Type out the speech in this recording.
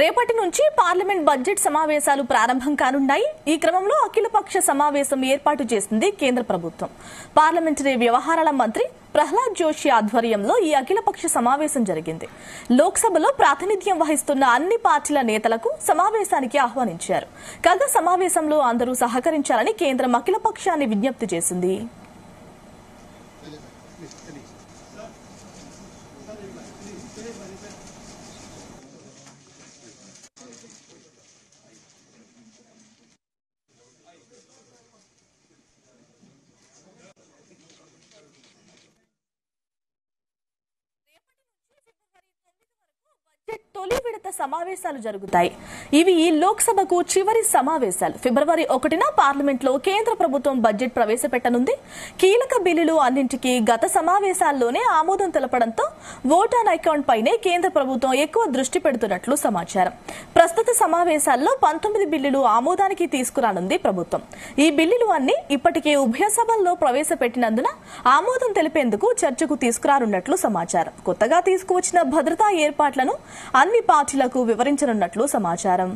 రేపటి నుంచి parliament budget సమావేశాలు ప్రారంభం కానున్నాయి. ఈ క్రమంలో అఖిలపక్ష సమావేశం ఏర్పాటు చేసింది కేంద్ర ప్రభుత్వం. పార్లమెంటరీ వ్యవహారాల మంత్రి ప్రహ్లాద్ జోషి ఆధ్వర్యంలో ఈ అఖిలపక్ష సమావేశం జరిగింది. లోక్సభలో ప్రాతినిధ్యం వహిస్తున్న అన్ని పార్టీల నేతలకు సమావేశానికి ఆహ్వానించారు. కాగా సమావేశంలో అందరూ సహకరించాలని కేంద్రం అఖిలపక్షాన్ని విజ్ఞప్తి చేసింది. తొలి విడత సమావేశాలు జరుగుతాయి. ఇవి ఈ లోక్సభకు చివరి సమావేశాలు. ఫిబ్రవరి 1న పార్లమెంట్లో కేంద్ర ప్రభుత్వం బడ్జెట్ ప్రవేశపెట్టనుంది. కీలక బిల్లులు అన్నింటికీ గత సమావేశాల్లోనే ఆమోదం తెలపడంతో ఓట్ ఆన్ అకౌంట్ పైనే కేంద్ర ప్రభుత్వం ఎక్కువ దృష్టి పెడుతున్నట్లు సమాచారం. ప్రస్తుత సమావేశాల్లో 19 బిల్లులు ఆమోదానికి తీసుకురానుంది ప్రభుత్వం. ఈ బిల్లులు అన్ని ఇప్పటికే ఉభయ సభల్లో ప్రవేశపెట్టినందున ఆమోదం తెలిపేందుకు చర్చకు తీసుకురానున్నట్లు సమాచారం. కొత్తగా తీసుకువచ్చిన భద్రతా ఏర్పాట్లను అన్ని పార్టీలకు వివరించనున్నట్లు సమాచారం.